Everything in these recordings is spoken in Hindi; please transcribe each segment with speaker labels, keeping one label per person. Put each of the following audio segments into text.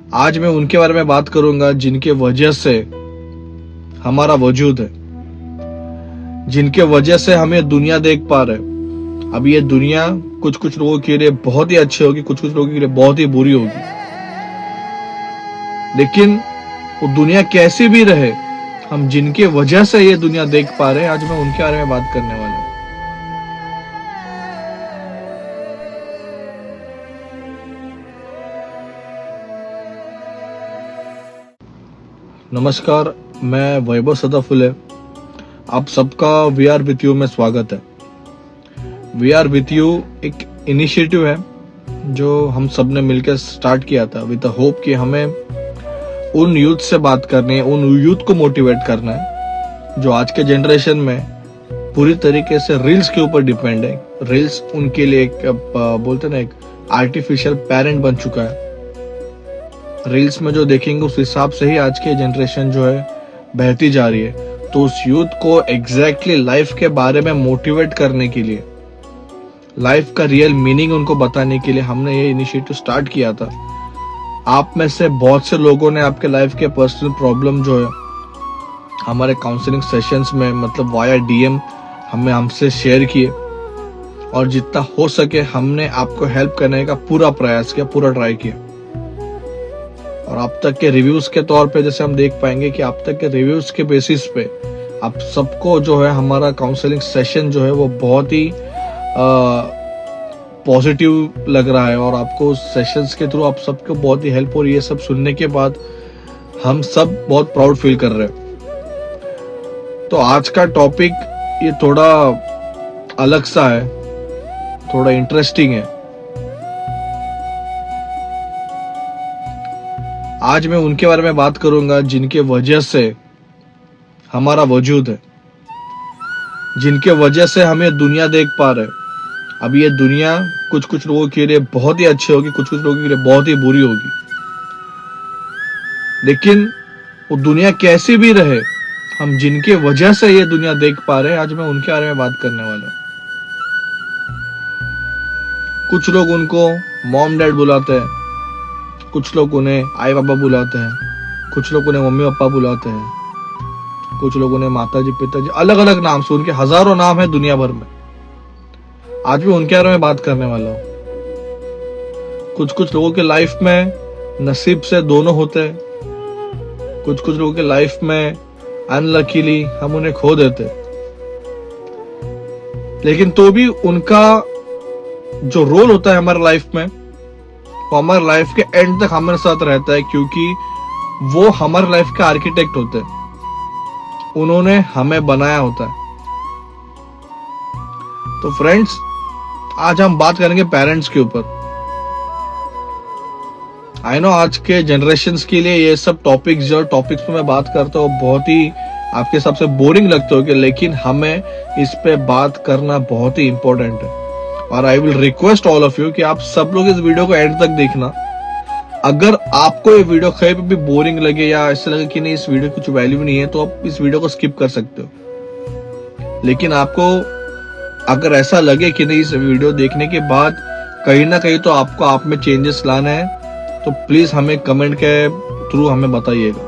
Speaker 1: आज मैं उनके बारे में बात करूंगा जिनके वजह से हमारा वजूद है, जिनके वजह से हमें दुनिया देख पा रहे। अब ये दुनिया कुछ कुछ लोगों के लिए बहुत ही अच्छी होगी, कुछ कुछ लोगों के लिए बहुत ही बुरी होगी, लेकिन वो दुनिया कैसी भी रहे, हम जिनके वजह से ये दुनिया देख पा रहे हैं, आज मैं उनके बारे में बात करने वाला हूं। नमस्कार, मैं वैभव सदाफुले। आप सबका वी आर विथ यू में स्वागत है। वी आर विथ यू एक इनिशिएटिव है जो हम सब ने मिलकर स्टार्ट किया था विद द होप कि हमें उन यूथ से बात करनी है, उन यूथ को मोटिवेट करना है जो आज के जनरेशन में पूरी तरीके से रील्स के ऊपर डिपेंड है। रील्स उनके लिए एक बोलते ना एक आर्टिफिशियल पेरेंट बन चुका है। रील्स में जो देखेंगे उस हिसाब से ही आज की जनरेशन जो है बहती जा रही है। तो उस यूथ को एग्जैक्टली लाइफ के बारे में मोटिवेट करने के लिए, लाइफ का रियल मीनिंग उनको बताने के लिए हमने ये इनिशिएटिव स्टार्ट किया था। आप में से बहुत से लोगों ने आपके लाइफ के पर्सनल प्रॉब्लम जो है हमारे काउंसलिंग सेशंस में मतलब वाया डीएम हमसे शेयर किए, और जितना हो सके हमने आपको हेल्प करने का पूरा प्रयास किया, पूरा ट्राई किया। और अब तक के रिव्यूज के तौर पे जैसे हम देख पाएंगे कि अब तक के रिव्यूज के बेसिस पे आप सबको जो है हमारा काउंसलिंग सेशन जो है वो बहुत ही पॉजिटिव लग रहा है, और आपको सेशंस के थ्रू आप सबको बहुत ही हेल्प हो रही है। सब सुनने के बाद हम सब बहुत प्राउड फील कर रहे हैं। तो आज का टॉपिक ये थोड़ा अलग सा है, थोड़ा इंटरेस्टिंग है। आज मैं उनके बारे में बात करूंगा जिनके वजह से हमारा वजूद है, जिनके वजह से हमें दुनिया देख पा रहे। अब ये दुनिया कुछ कुछ लोगों के लिए बहुत ही अच्छी होगी, कुछ कुछ लोगों के लिए बहुत ही बुरी होगी, लेकिन वो दुनिया कैसी भी रहे, हम जिनके वजह से ये दुनिया देख पा रहे हैं, आज मैं उनके बारे में बात करने वाला हूं। कुछ लोग उनको मॉम डैड बुलाते हैं, कुछ लोग उन्हें आई बाबा बुलाते हैं, कुछ लोग उन्हें मम्मी पापा बुलाते हैं, कुछ लोग उन्हें माताजी पिताजी, अलग अलग नाम से, उनके हजारों नाम है दुनिया भर में। आज भी उनके बारे में बात करने वाला हूं। कुछ कुछ लोगों के लाइफ में नसीब से दोनों होते हैं, कुछ कुछ लोगों के लाइफ में अनलकीली हम उन्हें खो देते, लेकिन तो भी उनका जो रोल होता है हमारे लाइफ में, वो हमारे लाइफ के एंड तक हमारे साथ रहता है, क्योंकि वो हमारे लाइफ के आर्किटेक्ट होते हैं। उन्होंने हमें बनाया होता है। तो फ्रेंड्स, आज हम बात करेंगे पेरेंट्स के ऊपर। आई नो आज के जनरेशन्स के लिए ये सब टॉपिक्स में मैं बात करता हूँ बहुत ही आपके हिसाब से बोरिंग लगते होंगे, लेकिन हमें इस पे बात करना बहुत ही इंपॉर्टेंट है। और I will request all of you कि आप सब लोग इस वीडियो को एंड तक देखना। अगर आपको ये वीडियो कहीं पे भी बोरिंग लगे या ऐसा लगे कि नहीं इस वीडियो की कुछ वैल्यू नहीं है, तो आप इस वीडियो को स्किप कर सकते हो। लेकिन आपको अगर ऐसा लगे कि नहीं इस वीडियो देखने के बाद कहीं ना कहीं तो आपको आप में चेंजेस लाना है, तो प्लीज हमें कमेंट के थ्रू हमें बताइएगा।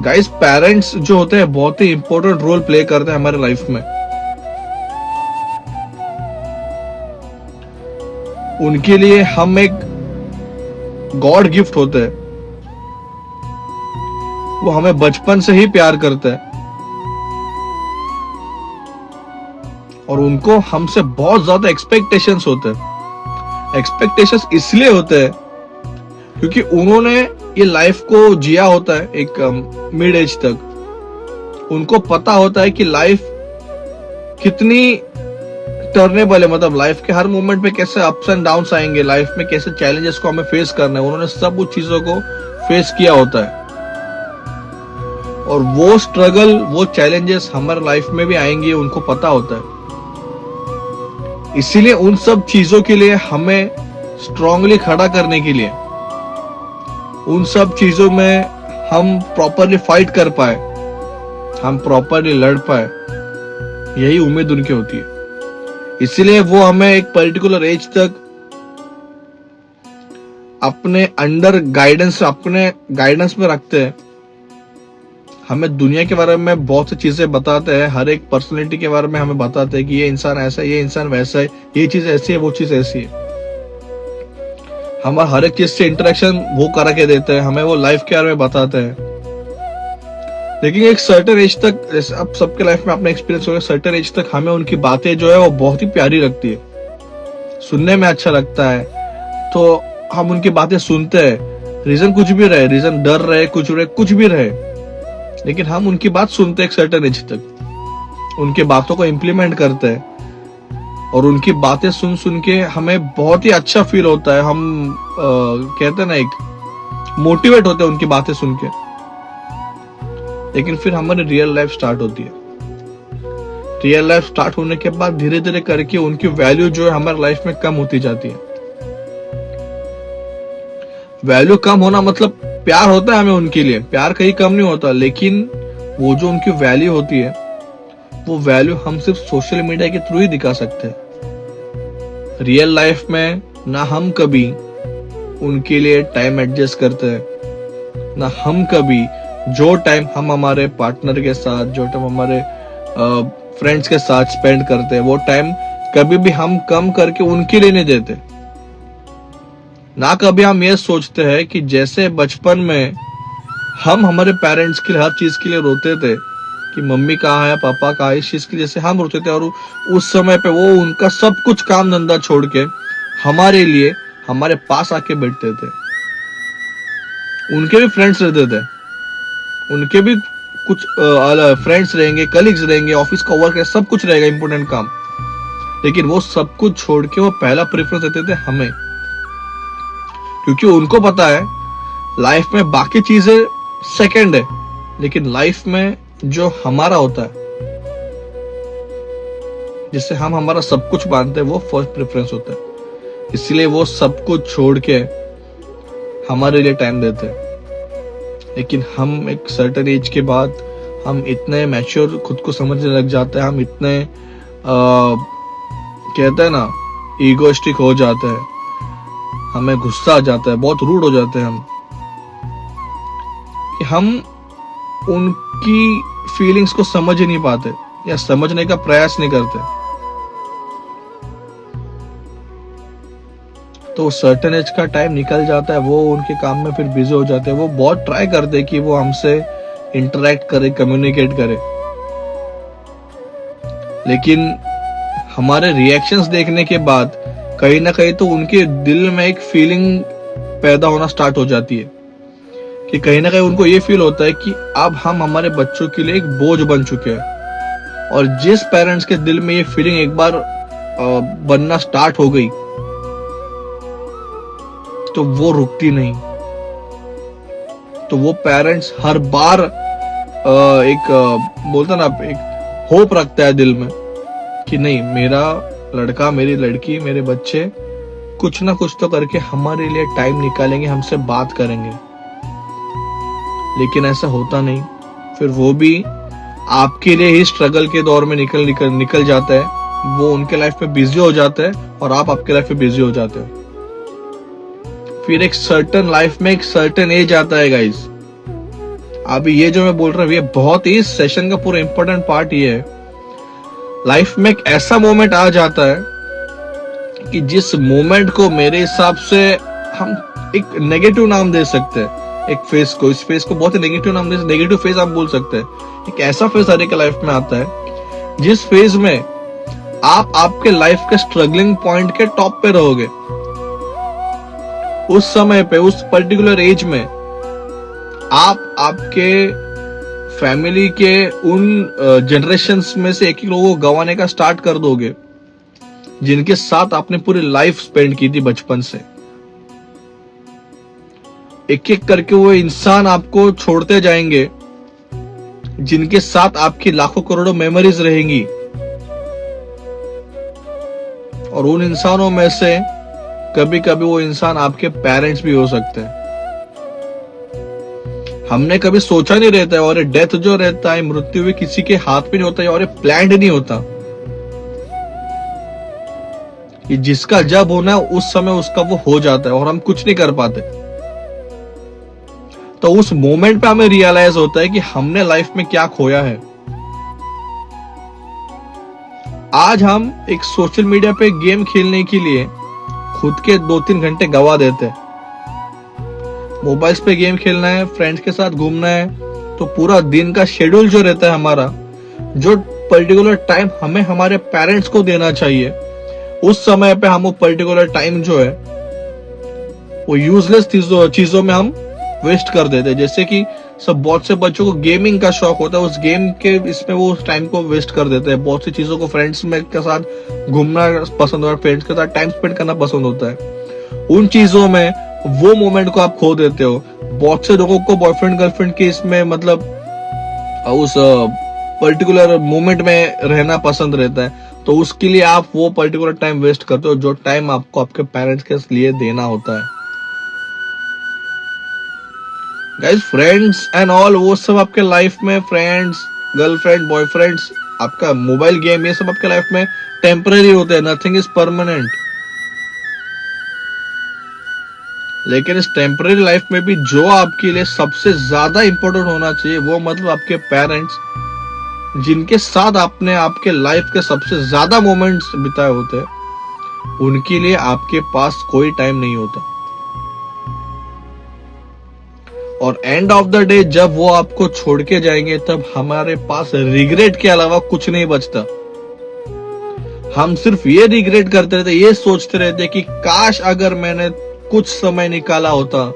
Speaker 1: गाइस, पेरेंट्स जो होते हैं बहुत ही इंपॉर्टेंट रोल प्ले करते हैं हमारे लाइफ में। उनके लिए हम एक गॉड गिफ्ट होते हैं। वो हमें बचपन से ही प्यार करते हैं, और उनको हमसे बहुत ज्यादा एक्सपेक्टेशंस होते हैं। एक्सपेक्टेशंस इसलिए होते हैं क्योंकि उन्होंने ये लाइफ को जिया होता है एक मिड एज तक। उनको पता होता है कि लाइफ कितनी टर्नेबल है, मतलब लाइफ के हर मोमेंट पे कैसे अप्स एंड डाउन्स आएंगे, लाइफ में कैसे चैलेंजेस को हमें फेस करना है। उन्होंने सब उस चीजों को फेस किया होता है, और वो स्ट्रगल, वो चैलेंजेस हमारे लाइफ में भी आएंगे, उनको पता होता है। इसीलिए उन सब चीजों के लिए हमें स्ट्रांगली खड़ा करने के लिए, उन सब चीजों में हम प्रॉपरली फाइट कर पाए, हम प्रॉपरली लड़ पाए, यही उम्मीद उनकी होती है। इसीलिए वो हमें एक पर्टिकुलर एज तक अपने अंडर गाइडेंस, अपने गाइडेंस में रखते हैं, हमें दुनिया के बारे में बहुत सी चीजें बताते हैं, हर एक पर्सनैलिटी के बारे में हमें बताते हैं कि ये इंसान ऐसा है, ये इंसान वैसा है, ये चीज ऐसी है, वो चीज ऐसी है। हमारा हर एक चीज से इंटरेक्शन वो करा के देते हैं, हमें वो लाइफ के बारे में बताते हैं। लेकिन एक सर्टेन एज तक, जैसे अब सबके लाइफ में अपना एक्सपीरियंस होगा, सर्टेन एज तक हमें उनकी बातें जो है वो बहुत ही प्यारी लगती है, सुनने में अच्छा लगता है, तो हम उनकी बातें सुनते हैं। रीजन कुछ भी रहे, रीजन डर रहे, कुछ भी रहे, लेकिन हम उनकी बात सुनते हैं एक सर्टेन एज तक, उनकी बातों को इम्प्लीमेंट करते हैं, और उनकी बातें सुन के हमें बहुत ही अच्छा फील होता है। हम कहते हैं ना, एक मोटिवेट होते हैं उनकी बातें सुन के। लेकिन फिर हमारी रियल लाइफ स्टार्ट होती है। रियल लाइफ स्टार्ट होने के बाद धीरे धीरे करके उनकी वैल्यू जो है हमारी लाइफ में कम होती जाती है। वैल्यू कम होना मतलब प्यार होता है हमें उनके लिए, प्यार कहीं कम नहीं होता, लेकिन वो जो उनकी वैल्यू होती है, वो वैल्यू हम सिर्फ सोशल मीडिया के थ्रू ही दिखा सकते हैं। रियल लाइफ में ना हम कभी उनके लिए टाइम एडजस्ट करते हैं, ना हम कभी जो टाइम हम हमारे पार्टनर के साथ, जो टाइम हमारे फ्रेंड्स के साथ स्पेंड करते हैं, वो टाइम कभी भी हम कम करके उनके लिए नहीं देते। ना कभी हम ये सोचते हैं कि जैसे बचपन में हम हमारे पेरेंट्स के लिए हर चीज के लिए रोते थे कि मम्मी कहाँ है, पापा कहाँ है, इस चीज के लिए जैसे हम रोते थे, और उस समय पे वो उनका सब कुछ काम धंधा छोड़ के हमारे लिए हमारे पास आके बैठते थे। उनके भी फ्रेंड्स रहते थे, उनके भी कुछ फ्रेंड्स रहेंगे, कलीग्स रहेंगे, ऑफिस का वर्क है, सब कुछ रहेगा, इंपॉर्टेंट काम, लेकिन वो सब कुछ छोड़ के वो पहला प्रेफरेंस देते थे हमें, क्योंकि उनको पता है लाइफ में बाकी चीजें सेकंड है, लेकिन लाइफ में जो हमारा होता है, जिससे हम हमारा सब कुछ मानते हैं, वो फर्स्ट प्रेफरेंस होता है। इसलिए वो सब कुछ छोड़ के हमारे लिए टाइम देते हैं। लेकिन हम एक सर्टेन एज के बाद हम इतने मैच्योर खुद को समझने लग जाते हैं, हम इतने कहते हैं ना, ईगोइस्टिक हो जाते हैं, हमें गुस्सा आ जाता है, बहुत रूड हो जाते हैं हम, कि हम उनकी फीलिंग्स को समझ ही नहीं पाते या समझने का प्रयास नहीं करते। तो सर्टेन एज का टाइम निकल जाता है, वो उनके काम में फिर बिजी हो जाते हैं। वो बहुत ट्राई करते हैं कि वो हमसे इंटरेक्ट करे, कम्युनिकेट करे, लेकिन हमारे रिएक्शंस देखने के बाद कहीं ना कहीं तो उनके दिल में एक फीलिंग पैदा होना स्टार्ट हो जाती है कि कहीं ना कहीं उनको ये फील होता है कि अब हम हमारे बच्चों के लिए एक बोझ बन चुके हैं। और जिस पेरेंट्स के दिल में ये फीलिंग एक बार बनना स्टार्ट हो गई, तो वो रुकती नहीं। तो वो पेरेंट्स हर बार एक बोलता ना, एक होप रखता है दिल में कि नहीं, मेरा लड़का, मेरी लड़की, मेरे बच्चे कुछ ना कुछ तो करके हमारे लिए टाइम निकालेंगे, हमसे बात करेंगे। लेकिन ऐसा होता नहीं। फिर वो भी आपके लिए ही स्ट्रगल के दौर में निकल जाता है। वो उनके लाइफ में बिजी हो जाते हैं और आप आपके लाइफ में बिजी हो जाते हो। फिर एक सर्टेन लाइफ में एक सर्टेन एज आता है गाइस। अभी ये जो मैं बोल रहा हूँ, ये बहुत ही सेशन का पूरा इंपॉर्टेंट पार्ट ये है। लाइफ में एक ऐसा मोमेंट आ जाता है कि जिस मोमेंट को मेरे हिसाब से हम एक नेगेटिव नाम दे सकते हैं। एक फेज को, इस फेज को बहुत ही नेगेटिव नाम दे, नेगेटिव फेज आप बोल सकते हैं। एक ऐसा फेज हर एक लाइफ में आता है जिस फेज में आप आपके लाइफ के स्ट्रगलिंग पॉइंट के टॉप पे रहोगे। उस समय पे, उस पर्टिकुलर एज में आप आपके फैमिली के उन जनरेशन्स में से एक लोगों को गंवाने का स्टार्ट कर दोगे जिनके साथ आपने पूरी लाइफ स्पेंड की थी बचपन से। एक एक करके वो इंसान आपको छोड़ते जाएंगे जिनके साथ आपकी लाखों करोड़ों मेमोरीज रहेंगी। और उन इंसानों में से कभी कभी वो इंसान आपके पेरेंट्स भी हो सकते हैं। हमने कभी सोचा नहीं रहता है, और डेथ जो रहता है, मृत्यु भी किसी के हाथ में नहीं होता है, और प्लान्ड नहीं होता। कि जिसका जब होना है उस समय उसका वो हो जाता है और हम कुछ नहीं कर पाते। तो उस मोमेंट पे हमें रियलाइज होता है कि हमने लाइफ में क्या खोया है। आज हम एक सोशल मीडिया पे गेम खेलने के लिए खुद के 2-3 घंटे गवा देते हैं। मोबाइल्स पे गेम खेलना है, फ्रेंड्स के साथ घूमना है, तो पूरा दिन का शेड्यूल जो रहता है हमारा, जो पर्टिकुलर टाइम हमें हमारे पेरेंट्स को देना चाहिए, उस समय पे हम वो पर्टिकुलर टाइम जो है वो यूजलेस चीजों में हम वेस्ट कर देते हैं। जैसे कि बहुत से बच्चों को गेमिंग का शौक होता है, उस गेम के इसमें वो उस टाइम को वेस्ट कर देते हैं। बहुत सी चीजों को फ्रेंड्स में के साथ घूमना पसंद होता है, फ्रेंड्स के साथ टाइम स्पेंड करना पसंद होता है, उन चीजों में वो मोमेंट को आप खो देते हो। बहुत से लोगों को बॉयफ्रेंड गर्लफ्रेंड के इसमें मतलब उस पर्टिकुलर मोमेंट में रहना पसंद रहता है, तो उसके लिए आप वो पर्टिकुलर टाइम वेस्ट करते हो जो टाइम आपको आपके पेरेंट्स के लिए देना होता है। गाइस, फ्रेंड्स एंड ऑल वो सब आपके लाइफ में, फ्रेंड्स, गर्लफ्रेंड, बॉयफ्रेंड्स, आपका मोबाइल गेम, ये सब आपके लाइफ में टेम्पररी होते हैं। Nothing is permanent. लेकिन इस टेम्पररी लाइफ में भी जो आपके लिए सबसे ज्यादा इंपॉर्टेंट होना चाहिए, वो मतलब आपके पेरेंट्स, जिनके साथ आपने आपके लाइफ के सबसे ज्यादा मोमेंट्स बिताए होते हैं, उनके लिए आपके पास कोई टाइम नहीं होता। और एंड ऑफ द डे जब वो आपको छोड़ के जाएंगे, तब हमारे पास रिग्रेट के अलावा कुछ नहीं बचता। हम सिर्फ ये रिग्रेट करते रहते, ये सोचते रहते कि काश अगर मैंने कुछ समय निकाला होता,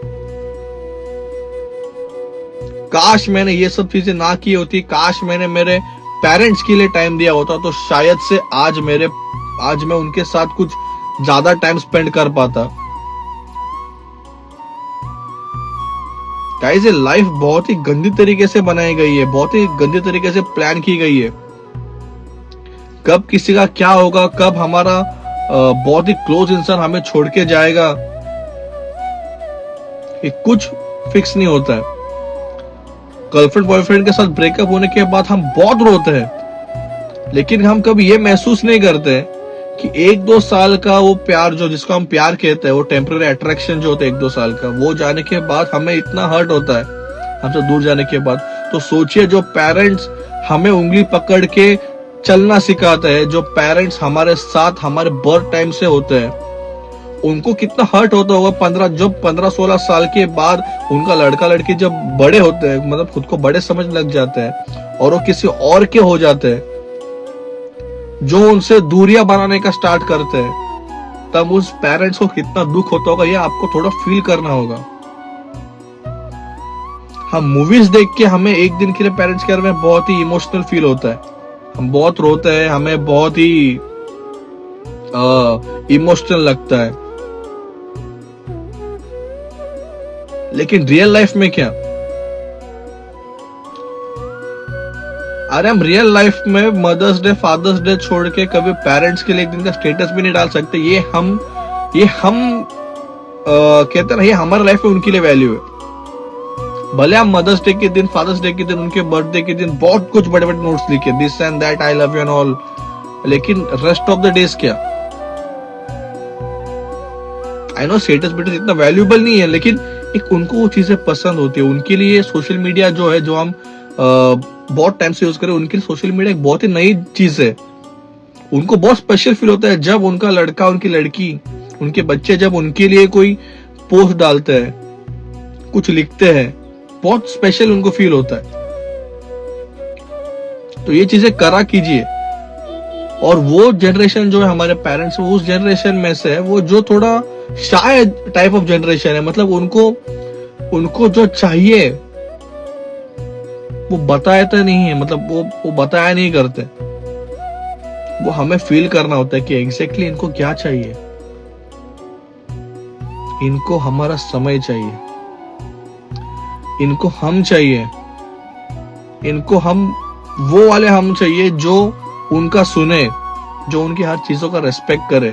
Speaker 1: काश मैंने ये सब चीजें ना की होती, काश मैंने मेरे पेरेंट्स के लिए टाइम दिया होता, तो शायद से आज मैं उनके साथ कुछ ज्यादा टाइम स्पेंड कर पाता। गाइस, ये लाइफ बहुत ही गंदी तरीके से बनाई गई है, बहुत ही गंदी तरीके से प्लान की गई है। कब किसी का क्या होगा, कब हमारा बहुत ही क्लोज इंसान हमें छोड़ के जाएगा, ये कुछ फिक्स नहीं होता है। गर्लफ्रेंड बॉयफ्रेंड के साथ ब्रेकअप होने के बाद हम बहुत रोते हैं, लेकिन हम कभी ये महसूस नहीं करते कि 1-2 साल का वो प्यार, जो जिसको हम प्यार कहते हैं, वो टेम्पररी अट्रैक्शन जो होता है 1-2 साल का, वो जाने के बाद हमें इतना हर्ट होता है हमसे दूर जाने के बाद। तो सोचिए, जो पेरेंट्स हमें उंगली पकड़ के चलना सिखाते हैं, जो पेरेंट्स हमारे साथ हमारे बर्थ टाइम से होते हैं, उनको कितना हर्ट होता होगा 15-16 साल के बाद उनका लड़का लड़की जब बड़े होते हैं, मतलब खुद को बड़े समझ लग जाते हैं और वो किसी और के हो जाते हैं, जो उनसे दूरियां बनाने का स्टार्ट करते हैं, तब उस पेरेंट्स को कितना दुख होता होगा, ये आपको थोड़ा फील करना होगा। हम मूवीज देख के हमें एक दिन के लिए पेरेंट्स के बारे में बहुत ही इमोशनल फील होता है, हम बहुत रोते हैं, हमें बहुत ही इमोशनल लगता है। लेकिन रियल लाइफ में क्या? अरे हम रियल लाइफ में मदर्स डे, फादर्स डे छोड़ के कभी पेरेंट्स के लिए एक दिन का स्टेटस भी नहीं डाल सकते। ये हम कहते ना, ये हमारे लाइफ में उनके लिए वैल्यू है। भले हम मदर्स डे के दिन, फादर्स डे के दिन, उनके बर्थडे के दिन बहुत कुछ बड़े बड़े नोट्स लिखे, this and that, I love you and all, लेकिन रेस्ट ऑफ द डेज क्या? आई नो स्टेटस बेटस इतना वैल्यूएबल नहीं है, लेकिन एक उनको वो चीजें पसंद होती है। उनके लिए सोशल मीडिया जो है, जो हम बहुत टाइम से यूज करें, उनके लिए सोशल मीडिया एक बहुत ही नई चीज है। उनको बहुत स्पेशल फील होता है जब उनका लड़का, उनकी लड़की, उनके बच्चे जब उनके लिए कोई पोस्ट डालते हैं, कुछ लिखते हैं, बहुत स्पेशल उनको फील होता है। तो ये चीजें करा कीजिए। और वो जनरेशन जो है हमारे पेरेंट्स, वो उस जनरेशन में से है, वो जो थोड़ा शायद टाइप ऑफ जनरेशन है, मतलब उनको जो चाहिए वो बताया नहीं है, मतलब वो बताया नहीं करते। वो हमें फील करना होता है कि एग्जैक्टली इनको क्या चाहिए। इनको हमारा समय चाहिए, इनको हम चाहिए, इनको हम वो वाले हम चाहिए जो उनका सुने, जो उनकी हर चीजों का रेस्पेक्ट करे।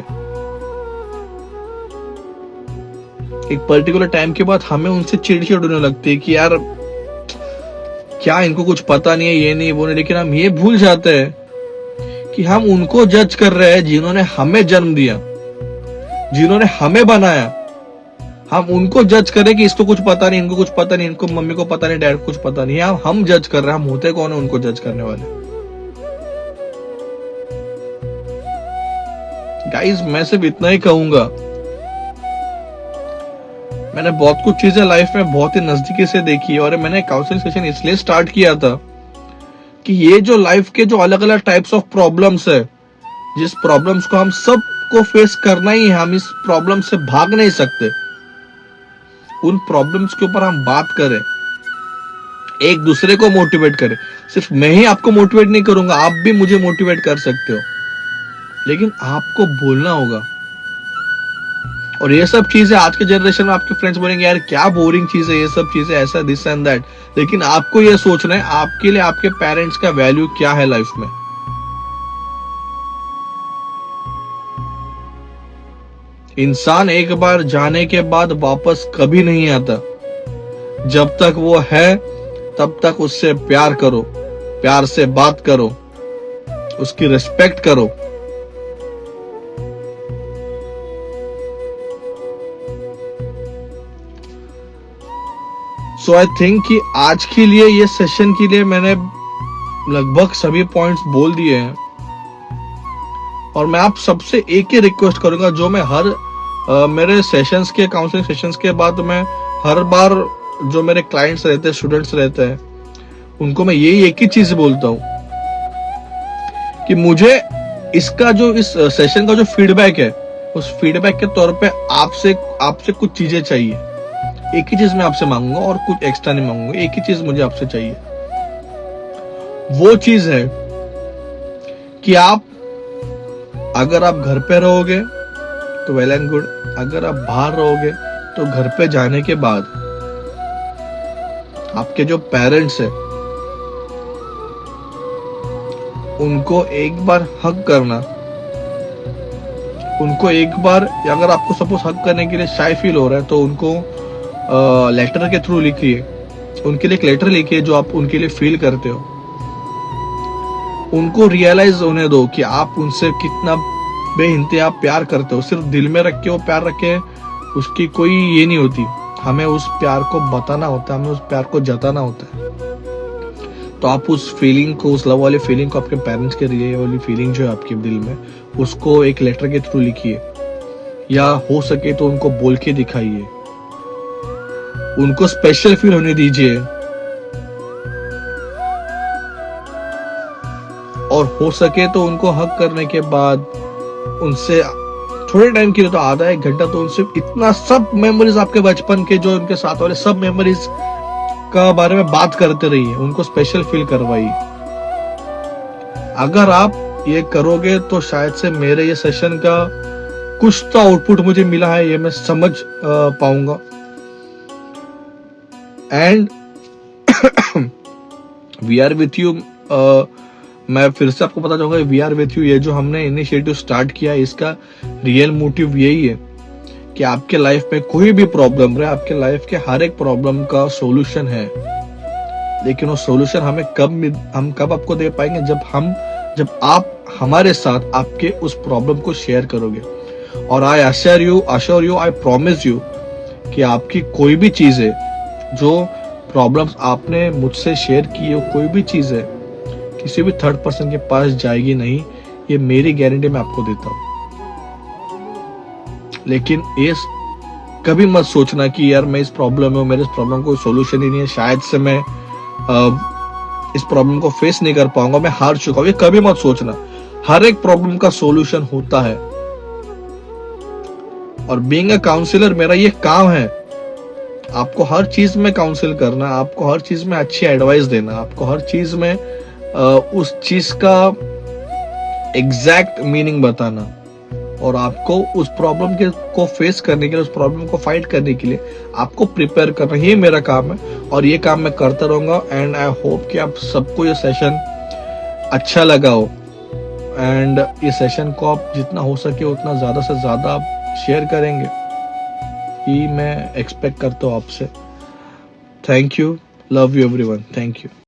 Speaker 1: एक पर्टिकुलर टाइम के बाद हमें उनसे चिड़चिड़ होने लगती है कि यार क्या इनको कुछ पता नहीं है, ये नहीं वो नहीं। लेकिन हम ये भूल जाते हैं कि हम उनको जज कर रहे हैं जिन्होंने हमें जन्म दिया। जिन्होंने हमें बनाया, हम उनको जज करें कि इसको कुछ पता नहीं, इनको कुछ पता नहीं, इनको मम्मी को पता नहीं, डैड को कुछ पता नहीं, हम जज कर रहे हैं। हम होते कौन है उनको जज करने वाले? गाइस, मैं सिर्फ इतना ही कहूंगा, मैंने बहुत कुछ चीजें लाइफ में बहुत ही नजदीकी से देखी है, और मैंने काउंसलिंग सेशन इसलिए स्टार्ट किया था कि ये जो लाइफ के जो अलग अलग टाइप्स ऑफ प्रॉब्लम्स है, जिस प्रॉब्लम्स को हम सबको फेस करना ही है, हम इस प्रॉब्लम से भाग नहीं सकते, उन प्रॉब्लम्स के ऊपर हम बात करें, एक दूसरे को मोटिवेट करें। सिर्फ मैं ही आपको मोटिवेट नहीं करूंगा, आप भी मुझे मोटिवेट कर सकते हो, लेकिन आपको बोलना होगा। और ये सब चीजें आज के जनरेशन में आपके फ्रेंड्स बोलेंगे यार क्या बोरिंग चीज है ये सब चीजें, ऐसा दिस एंड दैट, लेकिन आपको ये सोचना है आपके लिए आपके पेरेंट्स का वैल्यू क्या है लाइफ में। इंसान एक बार जाने के बाद वापस कभी नहीं आता। जब तक वो है तब तक उससे प्यार करो, प्यार से बात करो, उसकी रिस्पेक्ट करो। सो आई थिंक कि आज के लिए ये सेशन के लिए मैंने लगभग सभी पॉइंट्स बोल दिए हैं, और मैं आप सबसे एक ही रिक्वेस्ट करूंगा, जो मैं हर मेरे सेशंस के काउंसलिंग सेशंस के बाद मैं हर बार जो मेरे क्लाइंट्स रहते हैं, स्टूडेंट्स रहते हैं, उनको मैं यही एक ही चीज बोलता हूं कि मुझे इसका जो इस सेशन का जो फीडबैक है, उस फीडबैक के तौर पे आपसे कुछ चीजें चाहिए। एक ही चीज मैं आपसे मांगूंगा और कुछ एक्स्ट्रा नहीं मांगूंगा, एक ही चीज मुझे आपसे चाहिए। वो चीज है कि अगर आप घर पे रहोगे तो वेल एंड गुड, अगर आप बाहर रहोगे तो घर पे जाने के बाद आपके जो पेरेंट्स है उनको एक बार हग करना, उनको एक बार, अगर आपको सपोज हग करने के लिए शाय फील हो रहा है तो उनको लेटर के थ्रू लिखिए, उनके लिए एक लेटर लिखिए जो आप उनके लिए फील करते हो। उनको रियलाइज होने दो कि आप उनसे कितना बेइंतहा प्यार करते हो। सिर्फ दिल में रख के वो प्यार रखे उसकी कोई ये नहीं होती, हमें उस प्यार को बताना होता है, हमें उस प्यार को जताना होता है। तो आप उस फीलिंग को, उस लव वाली फीलिंग को, आपके पेरेंट्स के लिए वाली फीलिंग जो है आपके दिल में, उसको एक लेटर के थ्रू लिखिए, या हो सके तो उनको बोल के दिखाइए, उनको स्पेशल फील होने दीजिए, और हो सके तो उनको हग करने के बाद उनसे थोड़े टाइम के लिए, तो आधा एक घंटा, तो उनसे इतना सब मेमोरीज आपके बचपन के जो उनके साथ वाले सब मेमोरीज का बारे में बात करते रहिए, उनको स्पेशल फील करवाइए। अगर आप ये करोगे तो शायद से मेरे ये सेशन का कुछ तो आउटपुट मुझे मिला है, ये मैं समझ पाऊंगा। And we are with you, मैं फिर से आपको पता चाहूंगा, वी आर विथ यू ये जो हमने इनिशिएटिव स्टार्ट किया है, इसका रियल मोटिव यही है कि आपके लाइफ में कोई भी प्रॉब्लम रहे, आपके लाइफ के हर एक प्रॉब्लम का सॉल्यूशन है, लेकिन वो सॉल्यूशन हम कब आपको दे पाएंगे, जब आप हमारे साथ आपके उस प्रॉब्लम को शेयर करोगे। और I assure you, I promise you कि आपकी कोई भी चीज है, जो प्रॉब्लम्स आपने मुझसे शेयर की है, कोई भी चीज है किसी भी थर्ड पर्सन के पास जाएगी नहीं, ये मेरी गारंटी मैं आपको देता हूं। लेकिन ये कभी मत सोचना कि यार मैं इस प्रॉब्लम में हूं, मेरे इस प्रॉब्लम को सॉल्यूशन ही नहीं है, शायद से मैं इस प्रॉब्लम को फेस नहीं कर पाऊंगा, मैं हार चुका हूं, ये कभी मत सोचना। हर एक प्रॉब्लम का सॉल्यूशन होता है, और बीइंग अ काउंसलर मेरा ये काम है, आपको हर चीज में काउंसिल करना, आपको हर चीज में अच्छी एडवाइस देना, आपको हर चीज में उस चीज का एग्जैक्ट मीनिंग बताना, और आपको उस प्रॉब्लम को फेस करने के लिए, उस प्रॉब्लम को फाइट करने के लिए आपको प्रिपेयर करना, ये मेरा काम है, और ये काम मैं करता रहूंगा। एंड आई होप कि आप सबको ये सेशन अच्छा लगा हो, एंड ये सेशन को आप जितना हो सके उतना ज्यादा से ज्यादा आप शेयर करेंगे, ये मैं एक्सपेक्ट करता हूँ आपसे। Thank you, love you everyone, thank you.